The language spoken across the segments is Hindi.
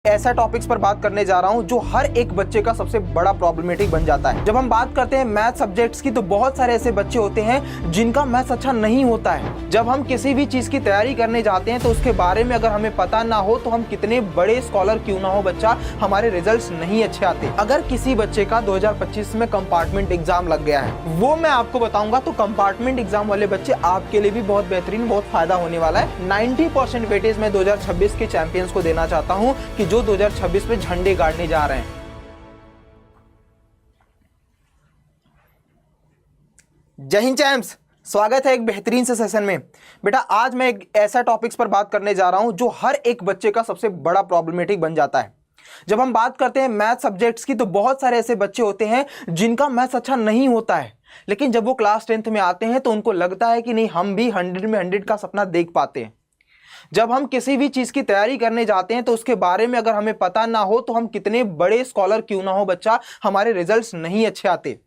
ऐसा टॉपिक्स पर बात करने जा रहा हूं जो हर एक बच्चे का सबसे बड़ा प्रॉब्लमेटिक बन जाता है। जब हम बात करते हैं मैथ सब्जेक्ट्स की तो बहुत सारे ऐसे बच्चे होते हैं जिनका मैथ्स अच्छा नहीं होता है। जब हम किसी भी चीज की तैयारी करने जाते हैं तो उसके बारे में अगर हमें पता ना हो तो हम कितने बड़े स्कॉलर क्यों ना हो बच्चा, हमारे रिजल्ट्स नहीं अच्छे आते। अगर किसी बच्चे का 2025 में कंपार्टमेंट एग्जाम लग गया है, वो मैं आपको बताऊंगा, तो कंपार्टमेंट एग्जाम वाले बच्चे आपके लिए भी बहुत बेहतरीन, बहुत फायदा होने वाला है। 90% वेटेज मैं 2026 के चैंपियंस को देना चाहता हूं कि जो 2026 में झंडे गाड़ने जा रहे हैं। जय हिंद चैंप्स, स्वागत है एक बेहतरीन से सेशन में। बेटा आज मैं एक ऐसा टॉपिक्स पर बात करने जा रहा हूं जो हर एक बच्चे का सबसे बड़ा प्रॉब्लमेटिक बन जाता है। जब हम बात करते हैं मैथ सब्जेक्ट्स की तो बहुत सारे ऐसे बच्चे होते हैं जिनका मैथ्स अच्छा नहीं होता है, लेकिन जब वो क्लास 10th में आते हैं तो उनको लगता है कि नहीं, हम भी 100 में 100 का सपना देख पाते हैं। जब हम किसी भी चीज की तैयारी करने जाते हैं तो उसके बारे में अगर हमें पता ना हो तो हम कितने बड़े स्कॉलर क्यों ना हो बच्चा, हमारे रिजल्ट्स नहीं अच्छे आते।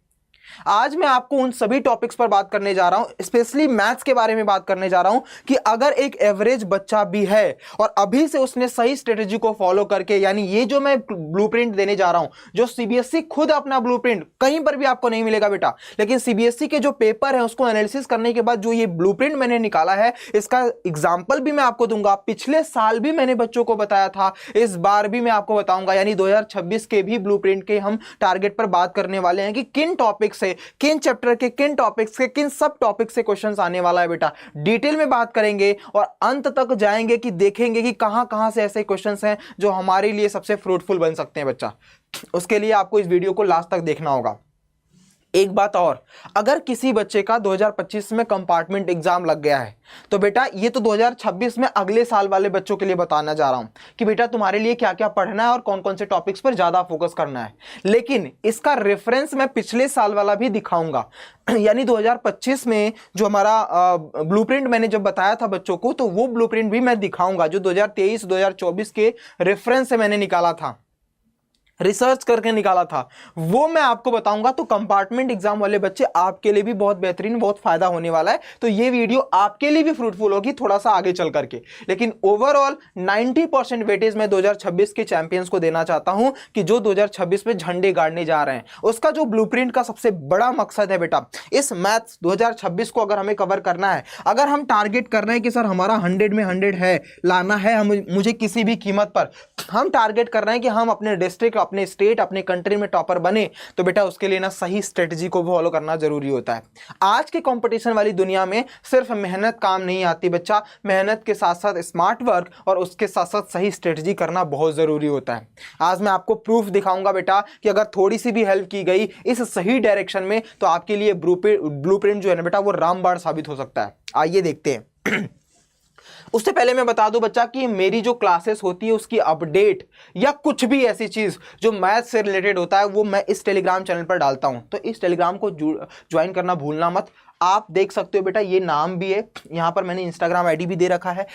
आज मैं आपको उन सभी टॉपिक्स पर बात करने जा रहा हूं, स्पेशली मैथ्स के बारे में बात करने जा रहा हूं कि अगर एक एवरेज बच्चा भी है और अभी से उसने सही स्ट्रेटेजी को फॉलो करके, यानी ये जो मैं ब्लूप्रिंट देने जा रहा हूं, जो सीबीएसई खुद अपना ब्लूप्रिंट कहीं पर भी आपको नहीं मिलेगा बेटा, लेकिन सीबीएसई के जो पेपर है उसको एनालिसिस करने के बाद जो ये ब्लूप्रिंट मैंने निकाला है, इसका एग्जाम्पल भी मैं आपको दूंगा। पिछले साल भी मैंने बच्चों को बताया था, इस बार भी मैं आपको बताऊंगा, यानी 2026 के भी ब्लूप्रिंट के हम टारगेट पर बात करने वाले हैं कि किन टॉपिक से, किन चैप्टर के, किन टॉपिक्स के, किन सब टॉपिक्स से क्वेश्चंस आने वाला है बेटा। डिटेल में बात करेंगे और अंत तक जाएंगे कि देखेंगे कि कहां से ऐसे क्वेश्चंस हैं जो हमारे लिए सबसे फ्रूटफुल बन सकते हैं बच्चा। उसके लिए आपको इस वीडियो को लास्ट तक देखना होगा। एक बात और, अगर किसी बच्चे का 2025 में कंपार्टमेंट एग्जाम लग गया है तो बेटा ये तो 2026 में अगले साल वाले बच्चों के लिए बताना जा रहा हूं कि बेटा तुम्हारे लिए क्या क्या पढ़ना है और कौन कौन से टॉपिक्स पर ज्यादा फोकस करना है, लेकिन इसका रेफरेंस मैं पिछले साल वाला भी दिखाऊंगा। यानी 2025 में जो हमारा ब्लूप्रिंट मैंने जब बताया था बच्चों को, तो वो ब्लूप्रिंट भी मैं दिखाऊंगा जो 2023-2024 के रेफरेंस से मैंने निकाला था, रिसर्च करके निकाला था, वो मैं आपको बताऊंगा। तो कंपार्टमेंट एग्जाम वाले बच्चे आपके लिए भी बहुत बेहतरीन, बहुत फायदा होने वाला है। तो ये वीडियो आपके लिए भी फ्रूटफुल होगी थोड़ा सा आगे चल करके, लेकिन ओवरऑल 90% वेटेज मैं 2026 के चैंपियंस को देना चाहता हूं कि जो 2026 में झंडे गाड़ने जा रहे हैं। उसका जो ब्लूप्रिंट का सबसे बड़ा मकसद है बेटा, इस मैथ्स 2026 को अगर हमें कवर करना है, अगर हम टारगेट कर रहे हैं कि सर हमारा 100 में 100 है, लाना है मुझे किसी भी कीमत पर, हम टारगेट कर रहे हैं कि हम अपने डिस्ट्रिक्ट, अपने स्टेट, अपने कंट्री में टॉपर बने, तो बेटा उसके लिए ना सही स्ट्रेटजी को फॉलो करना जरूरी होता है। आज के कंपटीशन वाली दुनिया में सिर्फ मेहनत काम नहीं आती बच्चा, मेहनत के साथ साथ स्मार्ट वर्क और उसके साथ साथ सही स्ट्रेटजी करना बहुत जरूरी होता है। आज मैं आपको प्रूफ दिखाऊंगा बेटा कि अगर थोड़ी सी भी हेल्प की गई इस सही डायरेक्शन में तो आपके लिए ब्लूप्रिंट जो है ना बेटा वो रामबाण साबित हो सकता है। आइए देखते हैं। उससे पहले मैं बता दूं बच्चा कि मेरी जो क्लासेस होती है उसकी अपडेट या कुछ भी ऐसी चीज जो मैथ से रिलेटेड होता है वो मैं इस टेलीग्राम चैनल पर डालता हूं, तो इस टेलीग्राम को ज्वाइन करना भूलना मत। आप देख सकते हो बेटा ये नाम भी है, यहां पर मैंने इंस्टाग्राम आईडी भी दे रखा है।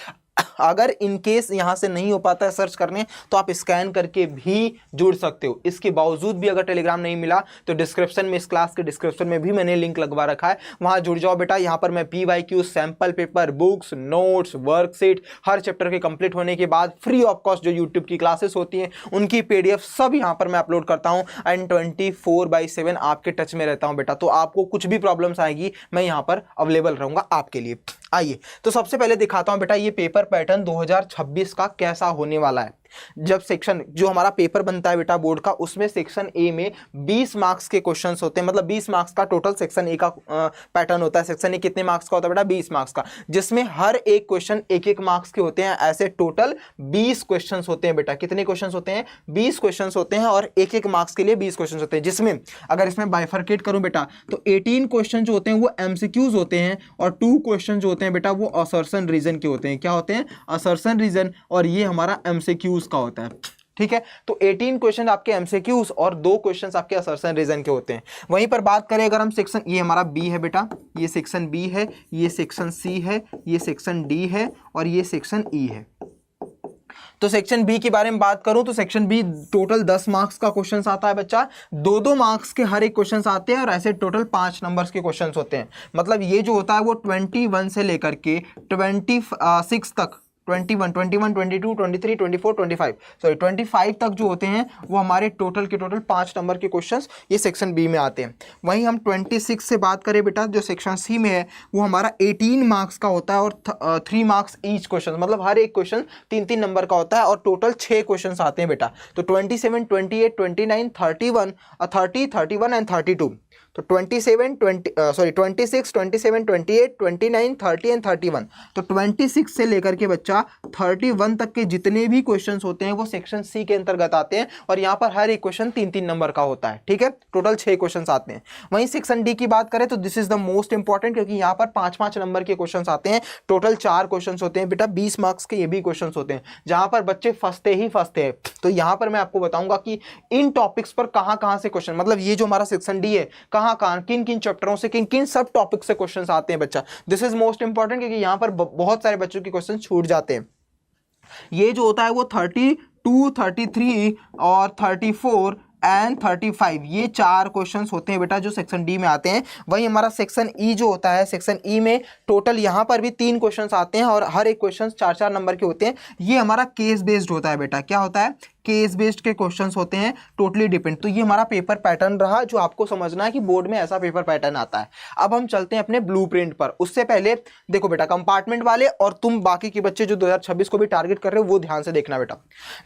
अगर इनकेस यहां से नहीं हो पाता है सर्च करने तो आप स्कैन करके भी जुड़ सकते हो। इसके बावजूद भी अगर टेलीग्राम नहीं मिला तो डिस्क्रिप्शन में, इस क्लास के डिस्क्रिप्शन में भी मैंने लिंक लगवा रखा है, वहां जुड़ जाओ बेटा। यहां पर मैं PYQ, sample paper, books, notes, worksheet, हर चैप्टर के कंप्लीट होने के बाद फ्री ऑफ कॉस्ट जो यूट्यूब की क्लासेस होती हैं उनकी PDF सब यहां पर मैं अपलोड करता हूं एंड 24/7 आपके टच में रहता हूं बेटा। तो आपको कुछ भी प्रॉब्लम्स आएगी मैं यहां पर अवेलेबल रहूंगा आपके लिए। आइए तो सबसे पहले दिखाता हूं बेटा ये पेपर पैटर्न 2026 का कैसा होने वाला है। जब सेक्शन जो हमारा पेपर बनता है बेटा बोर्ड का, उसमें सेक्शन ए में 20 मार्क्स के क्वेश्चंस होते हैं, मतलब 20 मार्क्स का टोटल सेक्शन ए का पैटर्न होता है। सेक्शन ए कितने मार्क्स का होता है बेटा? 20 मार्क्स का, जिसमें हर एक क्वेश्चन एक एक मार्क्स के होते हैं। ऐसे टोटल 20 क्वेश्चंस होते हैं बेटा। कितने क्वेश्चंस होते हैं? 20 क्वेश्चंस होते हैं और एक एक मार्क्स के लिए 20 क्वेश्चंस होते हैं, जिसमें अगर इसमें बाइफरकेट करूं बेटा तो 18 क्वेश्चन जो होते हैं वो MCQs होते हैं और 2 क्वेश्चन जो होते हैं बेटा वो असर्शन रीजन के होते हैं। क्या होते हैं? असर्शन रीजन, और ये हमारा MCQs का होता है। ठीक है, तो 18 क्वेश्चन आपके MCQs और 2 क्वेश्चंस आपके असर्शन रीजन के होते हैं। वहीं पर बात करें अगर हम सेक्शन, ये हमारा B है बेटा, ये सेक्शन B है, ये सेक्शन C है, ये सेक्शन D है और ये सेक्शन E है। तो सेक्शन बी के बारे में बात करूं तो सेक्शन बी टोटल 10 मार्क्स का क्वेश्चन आता है बच्चा, 2-2 मार्क्स के हर एक क्वेश्चन आते हैं और ऐसे टोटल 5 नंबर्स के क्वेश्चन होते हैं। मतलब ये जो होता है वो 21 से लेकर के 26 तक 21, 22, 23, 24, 25, सॉरी 25 तक जो होते हैं वो हमारे टोटल के टोटल 5 नंबर के क्वेश्चंस ये सेक्शन बी में आते हैं। वहीं हम 26 से बात करें बेटा, जो सेक्शन सी में है वो हमारा 18 मार्क्स का होता है और 3 मार्क्स ईच क्वेश्चन, मतलब हर एक क्वेश्चन 3-3 नंबर का होता है और टोटल 6 क्वेश्चन आते हैं बेटा। तो 27, 28, 29, 31, 30, 31 एंड 32। तो 26, 27, 28, 29, 30 एंड 31। तो 26 से लेकर के बच्चा 31 तक के जितने भी क्वेश्चंस होते हैं वो सेक्शन सी के अंतर्गत आते हैं और यहाँ पर हर एक क्वेश्चन 3-3 नंबर का होता है, ठीक है। टोटल 6 क्वेश्चंस आते हैं। वहीं सेक्शन डी की बात करें तो this is the most important, क्योंकि यहाँ पर 5-5 नंबर के क्वेश्चंस आते हैं। टोटल 4 क्वेश्चंस होते हैं बेटा, 20 मार्क्स के ये भी क्वेश्चंस होते हैं, जहां पर बच्चे फंसते ही फंसते हैं। तो यहाँ पर मैं आपको बताऊंगा कि इन टॉपिक्स पर कहां से क्वेश्चन, मतलब ये जो हमारा सेक्शन डी है कहां किन किन चैप्टरों से किन किन सब टॉपिक से क्वेश्चंस आते हैं बच्चा। दिस इज मोस्ट इंपॉर्टेंट, क्योंकि यहां पर बहुत सारे बच्चों के क्वेश्चन छूट जाते हैं। ये जो होता है वो 32, 33 और 34 एंड 35, ये 4 क्वेश्चंस होते हैं बेटा जो सेक्शन डी में आते हैं। वही हमारा सेक्शन ई जो होता है, सेक्शन ई में टोटल यहाँ पर भी 3 क्वेश्चंस आते हैं और हर एक क्वेश्चन 4-4 नंबर के होते हैं। ये हमारा केस बेस्ड होता है बेटा। क्या होता है? केस बेस्ड के क्वेश्चंस होते हैं, टोटली डिपेंड। तो ये हमारा पेपर पैटर्न रहा जो आपको समझना है कि बोर्ड में ऐसा पेपर पैटर्न आता है। अब हम चलते हैं अपने ब्लूप्रिंट पर। उससे पहले देखो बेटा, कंपार्टमेंट वाले और तुम बाकी के बच्चे जो 2026 को भी टारगेट कर रहे हो वो ध्यान से देखना बेटा।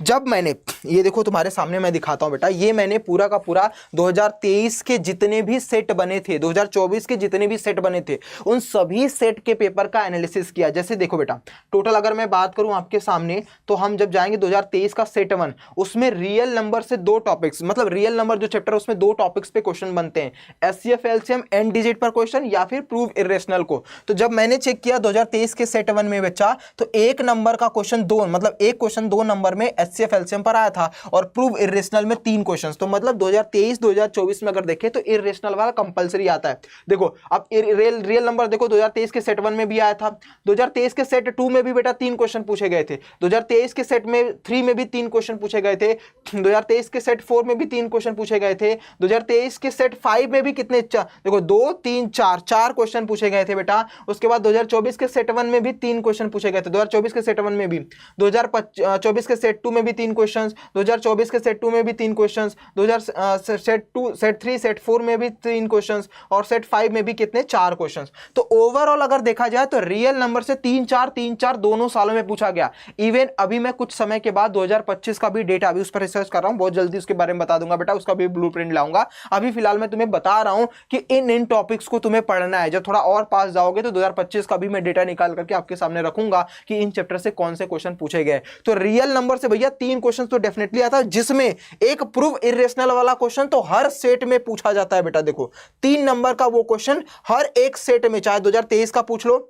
जब मैंने ये देखो तुम्हारे सामने मैं दिखाता हूं बेटा, ये मैंने पूरा का पूरा 2023 के जितने भी सेट बने थे, 2024 के जितने भी सेट बने थे, उन सभी सेट के पेपर का एनालिसिस किया। जैसे देखो बेटा, टोटल अगर मैं बात करूं आपके सामने, तो हम जब जाएंगे 2023 का सेट 1, उसमें रियल नंबर से 2 टॉपिक्स, मतलब रियल नंबर जो चैप्टर उसमें 2 टॉपिक्स पे क्वेश्चन बनते हैं, एचसीएफ एलसीएम एंड डिजिट पर क्वेश्चन या फिर प्रूव इरेशनल को। तो जब मैंने चेक किया 2023 के सेट 1 में बच्चा, तो 1 नंबर का क्वेश्चन 2, मतलब एक क्वेश्चन 2 नंबर में एचसीएफ एलसीएम पर आया था और प्रूव इरेशनल में 3 क्वेश्चन। तो मतलब 2023-2024 में अगर देखें तो इरेशनल वाला कंपलसरी आता है। देखो अब रियल नंबर देखो, 2023 के सेट 1 में भी आया था, 2023 के सेट 2 में भी बेटा 3 क्वेश्चन पूछे गए थे, 2023 के सेट में 3 में भी 3 क्वेश्चन पूछे गए थे, 2023 के सेट 4 में भी 3 क्वेश्चन पूछे गए थे, 2023 के सेट 5 में भी कितने, देखो 2 3 4 क्वेश्चन पूछे गए थे बेटा। उसके बाद 2024 के सेट 1 में भी 3 क्वेश्चन पूछे गए थे, 2024 के सेट 1 में भी, 2024 के सेट 2 में भी 3 क्वेश्चन, 2024 के सेट 2 में भी 3 क्वेश्चन, सेट 2 सेट 3 सेट 4 में भी 3 क्वेश्चन और सेट 5 में भी कितने, 4 क्वेश्चन। तो ओवरऑल अगर देखा जाए तो रियल नंबर से 3-4 दोनों सालों में पूछा गया। इवन अभी मैं कुछ समय के बाद 2025 का भी डेटा अभी उस पर रिसर्च कर रहा हूं, बहुत जल्दी उसके बारे में बता दूंगा बेटा, उसका भी ब्लूप्रिंट लाऊंगा। अभी फिलहाल मैं तुम्हें बता रहा हूं कि इन टॉपिक्स को तुम्हें पढ़ना है। जब थोड़ा और पास जाओगे तो 2025 का भी मैं डेटा निकाल करके आपके सामने रखूंगा कि इन चैप्टर से कौन से क्वेश्चन पूछे गए। तो रियल नंबर से भैया 3 क्वेश्चन तो डेफिनेटली आता है, जिसमें एक प्रूव इरेशनल वाला क्वेश्चन तो हर सेट में पूछा जाता है बेटा। देखो 3 नंबर का वो क्वेश्चन हर एक सेट में, चाहे 2023 का पूछ लो,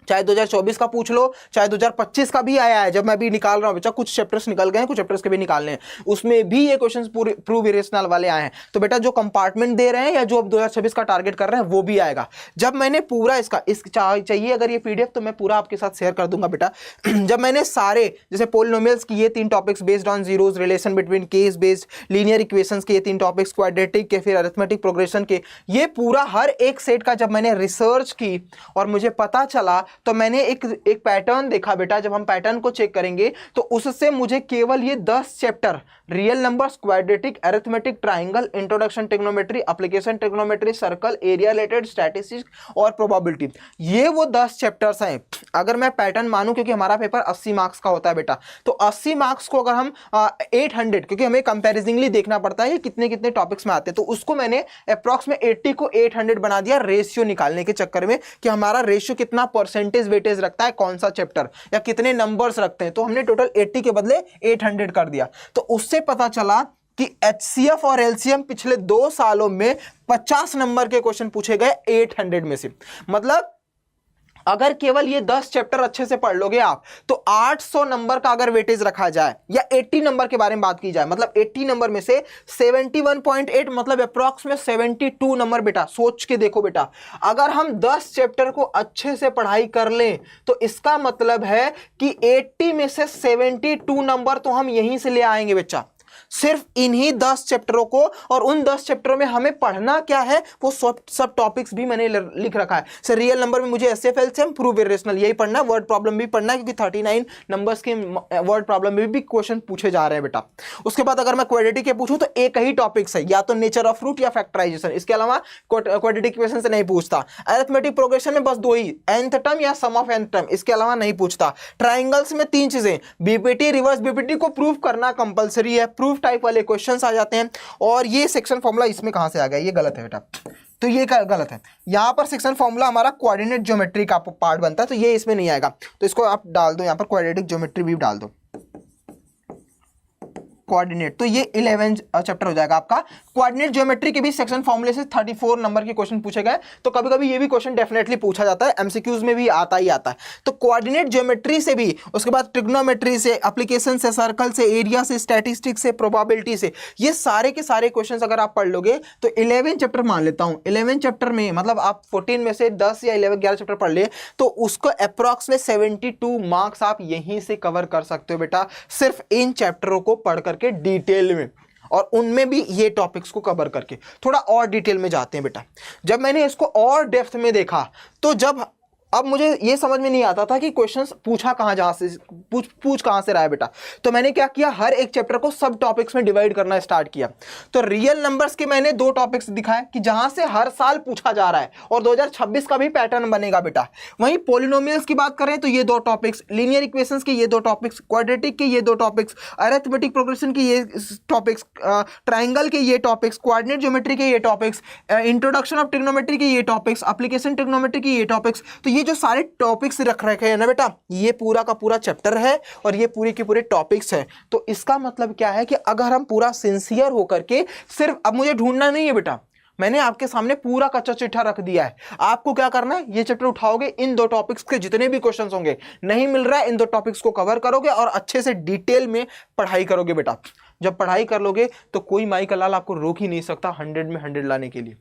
चाहे 2024 का पूछ लो, चाहे 2025 का भी आया है। जब मैं भी निकाल रहा हूं बच्चा, कुछ चैप्टर्स निकल गए हैं, कुछ चैप्टर्स के भी निकालने हैं, उसमें भी ये क्वेश्चंस प्रूव इरेशनल वाले आए हैं। तो बेटा जो कंपार्टमेंट दे रहे हैं या जो अब 2026 का टारगेट कर रहे हैं वो भी आएगा। जब मैंने पूरा चाहिए अगर ये पीडीएफ तो मैं पूरा आपके साथ शेयर कर दूंगा बेटा। जब मैंने सारे जैसे पोलिनोमियल्स की ये 3 topics, based on zeros, relation between case based, linear equations के ये 3 टॉपिक्स, क्वाड्रेटिक के, फिर अरिथमेटिक प्रोग्रेशन के, ये पूरा हर एक सेट का जब मैंने रिसर्च की और मुझे पता चला, तो मैंने एक पैटर्न देखा बेटा। जब हम पैटर्न को चेक करेंगे तो उससे मुझे केवल ये 10 chapter, real numbers, quadratic, arithmetic, triangle, introduction trigonometry, application trigonometry, circle, area related, statistics और प्रोबेबिलिटी, ये वो 10 चैप्टर्स हैं। अगर मैं पैटर्न मानूं, क्योंकि हमारा पेपर 80 मार्क्स का होता है बेटा, तो 80 मार्क्स को अगर हम 800, क्योंकि हमें कंपैरिजनली देखना पड़ता है कितने कितने टॉपिक्स में आते हैं, तो उसको मैंने अप्रॉक्स में 80 को 800 बना दिया, रेशियो निकालने के चक्कर में कि हमारा रेशियो कितना परसेंटेज वेटेज रखता है कौन सा चैप्टर, या कितने नंबर्स रखते हैं। तो हमने टोटल 80 के बदले 800 कर दिया। तो उससे पता चला कि एचसीएफ और एलसीएम पिछले 2 सालों में 50 नंबर के क्वेश्चन पूछे गए 800 में से। मतलब अगर केवल ये 10 चैप्टर अच्छे से पढ़ लोगे आप, तो 800 नंबर का अगर वेटेज रखा जाए, या 80 नंबर के बारे में बात की जाए, मतलब 80 नंबर में से 71.8, मतलब अप्रॉक्स में 72 नंबर बेटा। सोच के देखो बेटा, अगर हम 10 चैप्टर को अच्छे से पढ़ाई कर लें तो इसका मतलब है कि 80 में से 72 नंबर तो हम यहीं से ले आएंगे बच्चा। सिर्फ इन्हीं 10 चैप्टरों को, और उन 10 चैप्टरों में हमें पढ़ना क्या है वो सब टॉपिक्स भी मैंने लिख रखा है। सर रियल नंबर में मुझे एसएफएलसीएम, प्रूव इरेशनल यही पढ़ना, वर्ड प्रॉब्लम भी पढ़ना है, क्योंकि 39 नंबर्स के वर्ड प्रॉब्लम में भी क्वेश्चन पूछे जा रहे हैं बेटा। उसके बाद अगर मैं क्वाड्रेटिक के पूछूं तो एक ही टॉपिक्स है, या तो नेचर ऑफ फ्रूट या फैक्टराइजेशन, इसके अलावा क्वाड्रेटिक इक्वेशन से नहीं पूछता। अरिथमेटिक प्रोग्रेशन में बस दो ही, nth टर्म या सम ऑफ nth टर्म, इसके अलावा नहीं पूछता। ट्राइंगल्स में 3 चीजें, बीपीटी, रिवर्स बीपीटी को प्रूव करना कंपलसरी है, प्रूफ टाइप वाले क्वेश्चंस आ जाते हैं। और ये सेक्शन फॉर्मूला इसमें कहां से आ गया, ये गलत है बेटा, तो ये गलत है। यहां पर सेक्शन फॉर्मूला हमारा कोऑर्डिनेट ज्योमेट्री का पार्ट बनता है, तो ये इसमें नहीं आएगा, तो इसको आप डाल दो, यहां पर क्वाड्रेटिक ज्योमेट्री भी डाल दो, कोऑर्डिनेट, तो ये 11 चैप्टर हो जाएगा आपका। कोऑर्डिनेट ज्योमेट्री के भी सेक्शन फॉर्मूले से 34 नंबर के क्वेश्चन पूछे गए, तो कभी कभी ये भी क्वेश्चन डेफिनेटली पूछा जाता है, एमसीक्यूज में भी आता ही आता है। तो कोऑर्डिनेट ज्योमेट्री से भी, उसके बाद ट्रिग्नोमेट्री से, एप्लीकेशन से, सर्कल से, एरिया से, स्टैटिस्टिक्स से, प्रोबेबिलिटी से, ये सारे के सारे क्वेश्चन अगर आप पढ़ लोगे तो 11 चैप्टर मान लेता हूं, 11 चैप्टर में मतलब आप 14 में से 10 या 11 चैप्टर पढ़ ले तो उसको अप्रॉक्सीमेट 72 मार्क्स आप यहीं से कवर कर सकते हो बेटा, सिर्फ इन चैप्टरों को पढ़ करके डिटेल में, और उनमें भी ये टॉपिक्स को कवर करके। थोड़ा और डिटेल में जाते हैं बेटा। जब मैंने इसको और डेप्थ में देखा तो अब मुझे ये समझ में नहीं आता था कि क्वेश्चंस पूछा कहाँ, जहाँ से पूछ कहाँ से रहा है बेटा। तो मैंने क्या किया, हर एक चैप्टर को सब टॉपिक्स में डिवाइड करना स्टार्ट किया। तो रियल नंबर्स के मैंने 2 टॉपिक्स दिखाए कि जहाँ से हर साल पूछा जा रहा है, और 2026 का भी पैटर्न बनेगा बेटा। वहीं पॉलिनोमियल्स की बात करें तो ये 2 टॉपिक्स, लीनियर इक्वेशंस के ये 2 टॉपिक्स, क्वाड्रेटिक के ये 2 टॉपिक्स, अरिथमेटिक प्रोग्रेशन के ये टॉपिक्स, ट्राइंगल के ये टॉपिक्स, कोऑर्डिनेट ज्योमेट्री के ये टॉपिक्स, इंट्रोडक्शन ऑफ ट्रिग्नोमेट्री के ये टॉपिक्स, एप्लीकेशन ट्रिग्नोमेट्री के ये टॉपिक्स। तो ये जो सारे टॉपिक्स रख रखे हैं ना बेटा, ये पूरा का पूरा चैप्टर है और ये पूरे के पूरे टॉपिक्स है। तो इसका मतलब क्या है कि अगर हम पूरा सिंसियर होकर के, सिर्फ अब मुझे ढूंढना नहीं है बेटा, मैंने आपके सामने पूरा कच्चा चिट्ठा रख दिया है। आपको क्या करना है, ये चैप्टर उठाओगे, इन 2 टॉपिक्स के जितने भी क्वेश्चंस होंगे, नहीं मिल रहा है, इन 2 टॉपिक्स को कवर करोगे और अच्छे से डिटेल में पढ़ाई करोगे बेटा। जब पढ़ाई कर लोगे तो कोई माई का लाल आपको रोक ही नहीं सकता 100 में 100 लाने के लिए।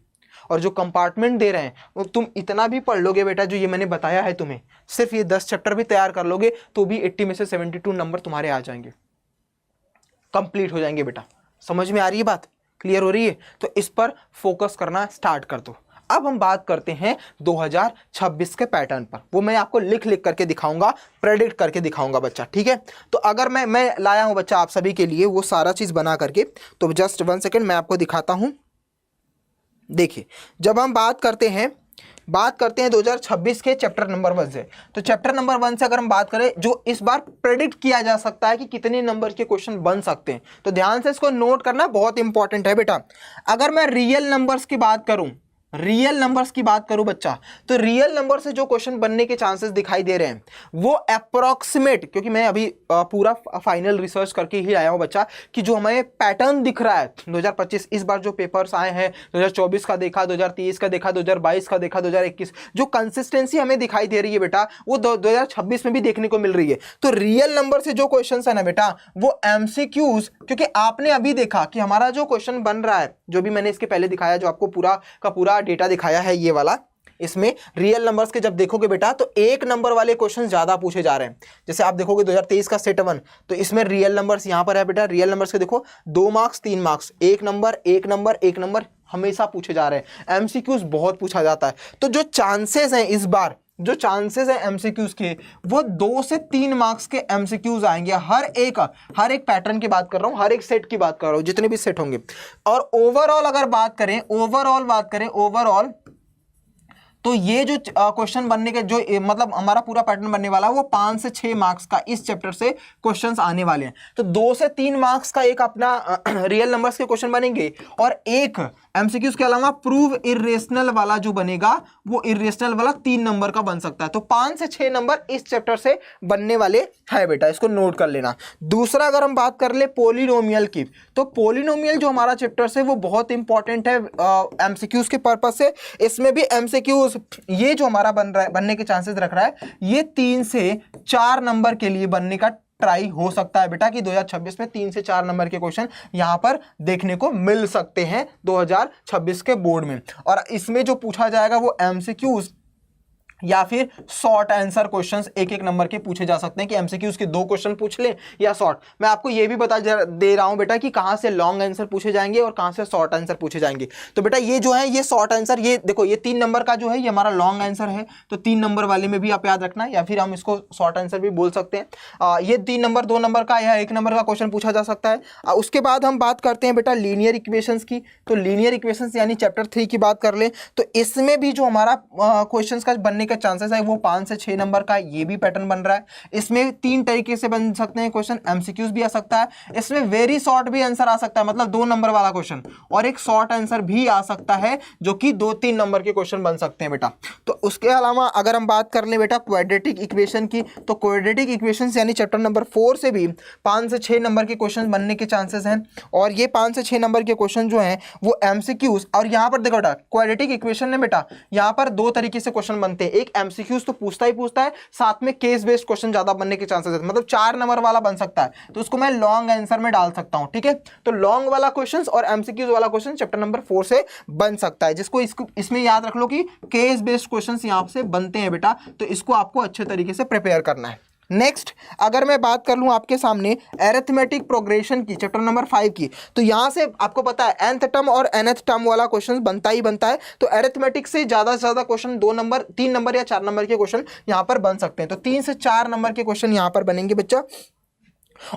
और जो कंपार्टमेंट दे रहे हैं वो तुम इतना भी पढ़ लोगे बेटा, जो ये मैंने बताया है तुम्हें, सिर्फ ये 10 चैप्टर भी तैयार कर लोगे तो भी 80 में से 72 नंबर तुम्हारे आ जाएंगे, कंप्लीट हो जाएंगे बेटा। समझ में आ रही है बात, क्लियर हो रही है? तो इस पर फोकस करना स्टार्ट कर दो। अब हम बात करते हैं 2026 के पैटर्न पर, वो मैं आपको लिख करके दिखाऊंगा, प्रेडिक्ट करके दिखाऊंगा बच्चा, ठीक है? तो अगर मैं लाया हूं बच्चा आप सभी के लिए वो सारा चीज बना करके, तो जस्ट 1 सेकेंड मैं आपको दिखाता हूं। देखिए, जब हम बात करते हैं 2026 के चैप्टर नंबर 1 से, तो चैप्टर नंबर 1 से अगर हम बात करें, जो इस बार प्रेडिक्ट किया जा सकता है कि कितने नंबर के क्वेश्चन बन सकते हैं, तो ध्यान से इसको नोट करना, बहुत इंपॉर्टेंट है बेटा। अगर मैं रियल नंबर्स की बात करूं बच्चा, तो रियल नंबर से जो क्वेश्चन बनने के चांसेस दिखाई दे रहे हैं वो अप्रॉक्सीमेट, क्योंकि मैं अभी पूरा फाइनल रिसर्च करके ही आया हूं बच्चा, कि जो हमें पैटर्न दिख रहा है 2025, इस बार जो पेपर्स आए हैं 2024 का देखा, 2023 का देखा, 2022 का देखा, 2021, जो कंसिस्टेंसी हमें दिखाई दे रही है बेटा, वो 2026 में भी देखने को मिल रही है। तो रियल नंबर से जो क्वेश्चन है ना बेटा, वो एमसीक्यूज, क्योंकि आपने अभी देखा कि हमारा जो क्वेश्चन बन रहा है, जो भी मैंने इसके पहले दिखाया, जो आपको पूरा का पूरा डेटा दिखाया है ये वाला, इसमें रियल नंबर्स के जब देखोगे बेटा तो 1 नंबर वाले क्वेश्चन ज्यादा पूछे जा रहे हैं। जैसे आप देखोगे 2023 का सेट 1, तो इसमें रियल नंबर्स यहां पर है बेटा, रियल नंबर्स के देखो 2 marks 3 marks, 1 number 1 number 1 number हमेशा पूछे जा रहे हैं। एमसीक्यूज बहुत पूछा जाता है। तो जो चांसेस हैं इस बार, जो चांसेस है एमसीक्यूज के, वो 2 से 3 मार्क्स के एमसीक्यूज आएंगे। हर एक पैटर्न की बात कर रहा हूं, हर एक सेट की बात कर रहा हूं, जितने भी सेट होंगे। और ओवरऑल अगर बात करें, ओवरऑल तो ये जो क्वेश्चन बनने के, जो मतलब हमारा पूरा पैटर्न बनने वाला है, वो 5 से 6 मार्क्स का इस चैप्टर से क्वेश्चंस आने वाले हैं। तो 2 से 3 मार्क्स का एक अपना रियल नंबर्स के क्वेश्चन बनेंगे, और एक एमसीक्यूज के अलावा प्रूव इरेशनल वाला जो बनेगा, वो इरेशनल वाला 3 नंबर का बन सकता है। तो 5 से 6 नंबर इस चैप्टर से बनने वाले है बेटा, इसको नोट कर लेना। दूसरा, अगर हम बात कर ले पॉलिनोमियल की, तो पॉलिनोमियल जो हमारा चैप्टर है वो बहुत इंपॉर्टेंट है एमसीक्यूज के पर्पस से। इसमें भी एमसीक्यूज, ये जो हमारा बनने के चांसेस रख रहा है, ये 3 से 4 नंबर के लिए बनने का ट्राई हो सकता है बेटा, कि 2026 में 3 से 4 नंबर के क्वेश्चन यहां पर देखने को मिल सकते हैं 2026 के बोर्ड में। और इसमें जो पूछा जाएगा वो एमसीक्यूज या फिर शॉर्ट आंसर क्वेश्चंस एक एक नंबर के पूछे जा सकते हैं कि एमसीक्यूज के 2 क्वेश्चन पूछ ले या शॉर्ट। मैं आपको ये भी बता दे रहा हूं बेटा कि कहां से लॉन्ग आंसर पूछे जाएंगे और कहां से शॉर्ट आंसर पूछे जाएंगे। तो बेटा ये जो है ये शॉर्ट आंसर, ये देखो ये 3 नंबर का जो है ये हमारा लॉन्ग आंसर है, तो 3 नंबर वाले में भी आप याद रखना, या फिर हम इसको शॉर्ट आंसर भी बोल सकते हैं। ये 3 नंबर 2 नंबर का या 1 नंबर का क्वेश्चन पूछा जा सकता है। उसके बाद हम बात करते हैं बेटा लीनियर इक्वेशंस की। तो लीनियर इक्वेशंस यानी चैप्टर 3 की बात कर ले तो इसमें भी जो हमारा क्वेश्चन का बनने के चांसेस है वो 5 से 6 नंबर का ये भी पैटर्न बन रहा है। इसमें 3 तरीके से बन सकते हैं क्वेश्चन, एमसीक्यूज भी आ सकता है, इसमें वेरी शॉर्ट भी आंसर आ सकता है, मतलब 2 नंबर वाला क्वेश्चन, और एक शॉर्ट आंसर भी आ सकता है जो कि 2-3 नंबर के क्वेश्चन बन सकते हैं बेटा। तो उसके अलावा अगर हम बात कर ले बेटा क्वाड्रेटिक इक्वेशन की, तो क्वाड्रेटिक इक्वेशन यानी चैप्टर नंबर 4 से भी 5 से 6 नंबर के क्वेश्चन बनने के चांसेस हैं, और ये 5 से 6 नंबर के क्वेश्चन जो हैं वो एमसीक्यूज। और यहाँ पर देखो बेटा क्वाड्रेटिक इक्वेशन में बेटा यहाँ पर 2 तरीके से क्वेश्चन बनते हैं, एक एमसीक्यूज तो पूछता है, साथ में केस बेस्ड क्वेश्चन ज्यादा बनने के चांसेस है, मतलब 4 नंबर वाला बन सकता है, तो उसको मैं लॉन्ग आंसर में डाल सकता हूं। ठीक है, तो लॉन्ग वाला क्वेश्चन और एमसीक्यूज वाला क्वेश्चन चैप्टर नंबर 4 से बन सकता है, जिसको इसमें याद रख लो कि केस बेस्ड क्वेश्चन यहां से बनते हैं बेटा, तो इसको आपको अच्छे तरीके से प्रिपेयर करना है। नेक्स्ट अगर मैं बात कर लूं आपके सामने अरिथमेटिक प्रोग्रेशन की, चैप्टर नंबर 5 की, तो यहां से आपको पता है nth टर्म और nth टर्म वाला क्वेश्चन बनता ही बनता है, तो अरिथमेटिक से ज्यादा क्वेश्चन 2 नंबर 3 नंबर या 4 नंबर के क्वेश्चन यहां पर बन सकते हैं, तो 3 से 4 नंबर के क्वेश्चन यहां पर बनेंगे बच्चा।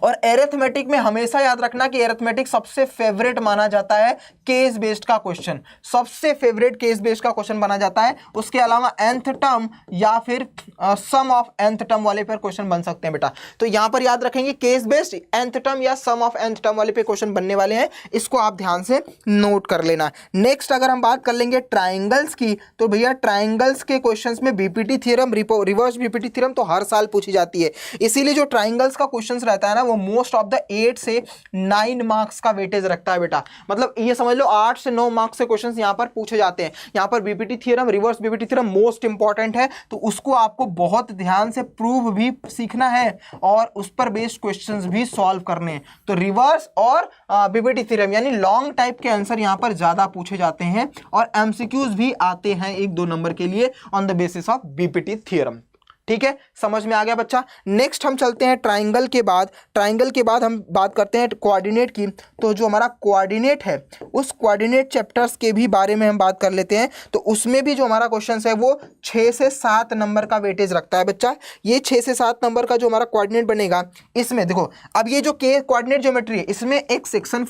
और एरिथमेटिक में हमेशा याद रखना कि एरिथमेटिक सबसे फेवरेट माना जाता है केस बेस्ड का क्वेश्चन, सबसे फेवरेट केस बेस्ड का क्वेश्चन माना जाता है। उसके अलावा nth टर्म या फिर सम ऑफ nth टर्म वाले पर क्वेश्चन बन सकते हैं बेटा, तो यहां पर याद रखेंगे केस बेस्ड nth टर्म या सम ऑफ nth टर्म वाले पे क्वेश्चन बनने वाले हैं, इसको आप ध्यान से नोट कर लेना। नेक्स्ट अगर हम बात कर लेंगे ट्राइंगल्स की, तो भैया ट्राइंगल्स के क्वेश्चंस में BPT theorem, reverse BPT theorem तो हर साल पूछी जाती है, इसीलिए जो ट्राइंगल्स का क्वेश्चंस रहता है ना वो मोस्ट ऑफ द 8 से 9 मार्क्स का वेटेज रखता है बेटा, मतलब ये समझ लो 8 से 9 मार्क्स से क्वेश्चंस यहां पर पूछे जाते हैं। यहां पर BPT theorem, reverse BPT theorem most important है, तो उसको आपको बहुत ध्यान से प्रूव भी सीखना है और उस पर बेस्ड क्वेश्चंस भी सॉल्व करने हैं। तो रिवर्स और बीपीटी थ्योरम यानी लॉन्ग टाइप के आंसर यहां पर ज्यादा पूछे जाते हैं, और एमसीक्यूज भी आते हैं 1-2 नंबर के लिए on the basis of BPT theorem. ठीक है, समझ में आ गया बच्चा। नेक्स्ट हम चलते हैं ट्राइंगल के बाद हम बात करते हैं कोऑर्डिनेट की, तो जो हमारा कोऑर्डिनेट है उस कोऑर्डिनेट चैप्टर्स के भी बारे में हम बात कर लेते हैं, तो उसमें भी जो हमारा क्वेश्चन है वो 6 से 7 नंबर का वेटेज रखता है बच्चा। ये 6 से 7 नंबर का जो हमारा कोऑर्डिनेट बनेगा, इसमें देखो अब ये जो कोऑर्डिनेट ज्योमेट्री है इसमें एक सेक्शन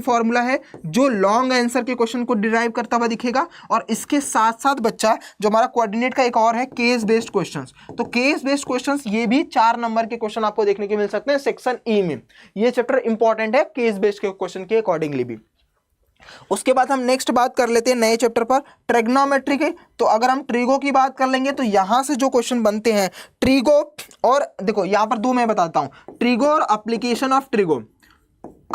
फॉर्मूला है जो लॉन्ग आंसर के क्वेश्चन को डिराइव करता हुआ दिखेगा, और इसके साथ साथ बच्चा जो हमारा कोऑर्डिनेट का एक और है केस बेस्ड क्वेश्चंस, तो केस बेस्ड क्वेश्चंस ये भी 4 नंबर के क्वेश्चन आपको देखने को मिल सकते हैं सेक्शन ई में। ये चैप्टर इंपॉर्टेंट है केस बेस्ड के क्वेश्चन के अकॉर्डिंगली भी। उसके बाद हम नेक्स्ट बात कर लेते हैं नए चैप्टर पर ट्रिग्नोमेट्री के, तो अगर हम ट्रिगो की बात कर लेंगे तो यहां से जो क्वेश्चन बनते हैं ट्रिगो, और देखो यहां पर 2 मैं बताता हूं, ट्रिगो और application of trigo,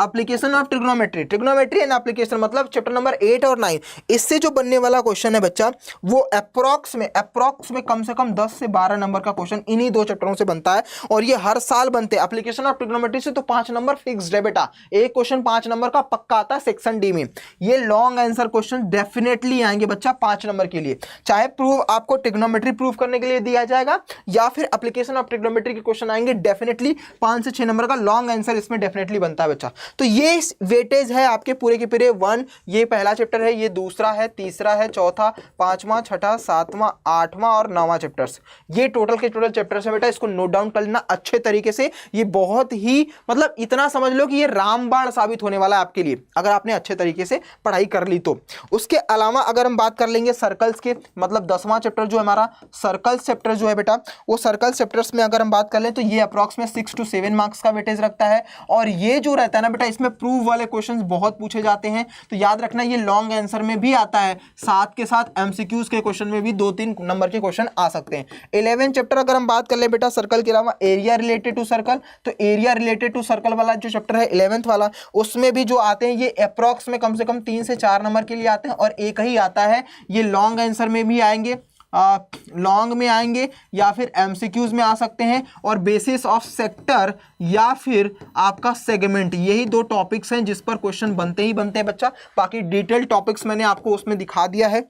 application of trigonometry and application, मतलब चैप्टर नंबर 8 और 9, इससे जो बनने वाला क्वेश्चन है बच्चा वो अप्रॉक्स में कम से कम 10 से 12 नंबर का क्वेश्चन इन्हीं 2 चैप्टरों से बनता है, और ये हर साल बनते हैं। एप्लीकेशन ऑफ ट्रिग्नोमेट्री से तो 5 नंबर फिक्स्ड है बेटा, एक क्वेश्चन 5 नंबर का पक्का आता है सेक्शन डी में। ये लॉन्ग आंसर क्वेश्चन डेफिनेटली आएंगे बच्चा 5 नंबर के लिए, चाहे प्रूव आपको ट्रिग्नोमेट्री प्रूव करने के लिए दिया जाएगा या फिर एप्लीकेशन ऑफ ट्रिग्नोमेट्री के क्वेश्चन आएंगे, डेफिनेटली 5 से 6 नंबर का लॉन्ग आंसर इसमें डेफिनेटली बनता है बच्चा। तो ये वेटेज है आपके पूरे के पूरे 1, ये पहला चैप्टर है, ये दूसरा है, तीसरा है, चौथा, 5वां, 6ठा, 7वां, 8वां और 9वां चैप्टर्स, ये टोटल के टोटल चैप्टर्स है बेटा, इसको नोट डाउन कर लेना अच्छे तरीके से। ये बहुत ही मतलब इतना समझ लो कि ये रामबाण साबित होने वाला है आपके लिए अगर आपने अच्छे तरीके से पढ़ाई कर ली तो। उसके अलावा अगर हम बात कर लेंगे सर्कल्स के, मतलब 10वां चैप्टर जो है हमारा सर्कल्स चैप्टर जो है बेटा, वो सर्कल चैप्टर्स में अगर हम बात कर लें तो ये अप्रॉक्स में 6 to 7 मार्क्स का वेटेज रखता है, और ये जो रहता है ना बेटा इसमें प्रूव वाले क्वेश्चंस बहुत पूछे जाते हैं, तो याद रखना ये लॉन्ग आंसर में भी आता है, साथ के साथ एमसीक्यूज के क्वेश्चन में भी 2-3 नंबर के क्वेश्चन आ सकते हैं। 11 चैप्टर अगर हम बात कर ले बेटा सर्कल के अलावा एरिया रिलेटेड टू सर्कल, तो एरिया रिलेटेड टू सर्कल वाला जो चैप्टर है 11th वाला, उसमें भी जो आते हैं ये अप्रॉक्स में कम से कम 3 से 4 नंबर के लिए आते हैं, और एक ही आता है ये लॉन्ग आंसर में भी आएंगे, लॉन्ग में आएंगे या फिर एमसीक्यूज में आ सकते हैं, और बेसिस ऑफ सेक्टर या फिर आपका सेगमेंट, यही 2 टॉपिक्स हैं जिस पर क्वेश्चन बनते ही बनते हैं बच्चा। बाकी डिटेल टॉपिक्स मैंने आपको उसमें दिखा दिया है।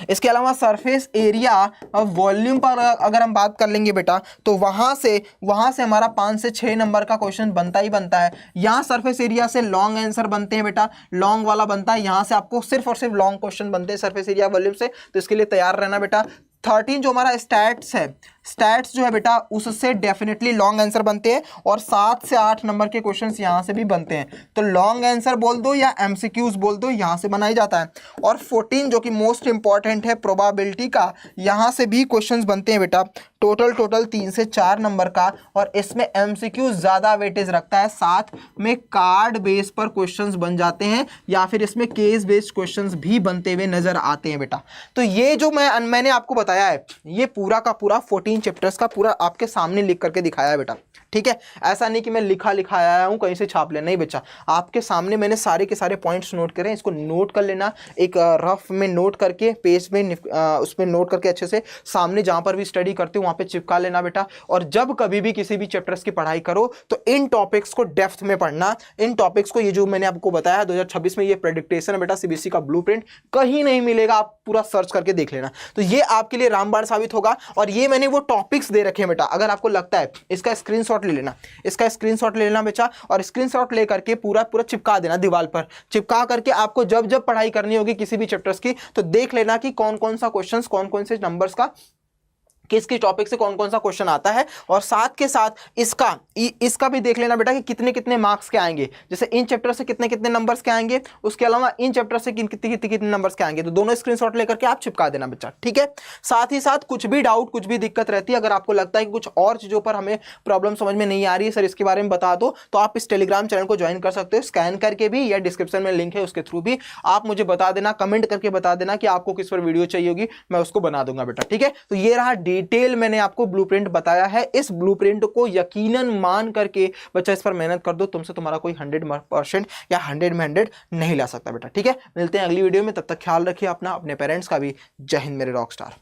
इसके अलावा सरफेस एरिया और वॉल्यूम पर अगर हम बात कर लेंगे बेटा, तो वहां से हमारा 5 से 6 नंबर का क्वेश्चन बनता ही बनता है। यहाँ सरफेस एरिया से लॉन्ग आंसर बनते हैं बेटा, लॉन्ग वाला बनता है, यहाँ से आपको सिर्फ और सिर्फ लॉन्ग क्वेश्चन बनते हैं सरफेस एरिया वॉल्यूम से, तो इसके लिए तैयार रहना बेटा। 13 जो हमारा स्टैट्स है, स्टैट्स जो है बेटा उससे डेफिनेटली लॉन्ग आंसर बनते हैं और 7 से 8 नंबर के क्वेश्चंस यहाँ से भी बनते हैं, तो लॉन्ग आंसर बोल दो या एमसीक्यूज बोल दो, यहाँ से बनाई जाता है। और 14 जो कि मोस्ट इंपॉर्टेंट है प्रोबेबिलिटी का, यहाँ से भी क्वेश्चंस बनते हैं बेटा, टोटल 3 से 4 नंबर का, और इसमें एमसीक्यू ज़्यादा वेटेज रखता है, साथ में कार्ड बेस पर क्वेश्चंस बन जाते हैं या फिर इसमें केस बेस्ड क्वेश्चंस भी बनते हुए नजर आते हैं बेटा। तो ये जो मैंने आपको बताया है, ये पूरा का पूरा 14 चैप्टर्स का पूरा आपके सामने लिख करके दिखाया है बेटा, ठीक है। ऐसा नहीं कि मैं लिखा आया हूं कहीं से छाप लेना, नहीं बच्चा, आपके सामने मैंने सारे के सारे पॉइंट्स नोट करे, इसको नोट कर लेना, एक रफ में नोट करके, पेज में उसमें नोट करके अच्छे से सामने जहां पर भी स्टडी करते हो वहां पे चिपका लेना बेटा। और जब कभी भी किसी भी चैप्टर्स की पढ़ाई करो तो इन टॉपिक्स को डेप्थ में पढ़ना, इन टॉपिक्स को, ये जो मैंने आपको बताया 2026 में ये प्रेडिक्टेशन है बेटा, सीबीएसई का ब्लूप्रिंट कहीं नहीं मिलेगा, आप पूरा सर्च करके देख लेना, तो ये आपके लिए रामबाण साबित होगा। और ये मैंने वो टॉपिक्स दे रखे हैं बेटा, अगर आपको लगता है इसका स्क्रीनशॉट ले लेना, इसका स्क्रीनशॉट ले लेना बेटा, और स्क्रीनशॉट ले करके पूरा चिपका देना दीवार पर, चिपका करके आपको जब जब पढ़ाई करनी होगी किसी भी चैप्टर्स की, तो देख लेना कि कौन कौन सा क्वेश्चंस, कौन कौन से नंबर्स का, किस टॉपिक से कौन कौन सा क्वेश्चन आता है, और साथ के साथ इसका भी देख लेना बेटा कि कितने कितने मार्क्स के आएंगे, जैसे इन चैप्टर से कितने कितने नंबर्स के आएंगे, उसके अलावा इन चैप्टर से कितने कितने नंबर्स के आएंगे, तो दोनों स्क्रीनशॉट लेकर के आप चिपका देना बच्चा, ठीक है। साथ ही साथ कुछ भी डाउट, कुछ भी दिक्कत रहती है, अगर आपको लगता है कि कुछ और चीजों पर हमें प्रॉब्लम समझ में नहीं आ रही है, सर इसके बारे में बता दो, तो आप इस टेलीग्राम चैनल को ज्वाइन कर सकते हो, स्कैन करके भी, या डिस्क्रिप्शन में लिंक है उसके थ्रू भी आप मुझे बता देना, कमेंट करके बता देना कि आपको किस पर वीडियो चाहिए होगी, मैं उसको बना दूंगा बेटा, ठीक है। तो ये रहा डिटेल मैंने आपको ब्लूप्रिंट बताया है, इस ब्लूप्रिंट को यकीनन मान करके बच्चा इस पर मेहनत कर दो, तुमसे तुम्हारा कोई 100% या 100 में 100 नहीं ला सकता बेटा, ठीक है। मिलते हैं अगली वीडियो में, तब तक ख्याल रखिए अपना, अपने पेरेंट्स का भी। जय हिंद मेरे रॉक स्टार।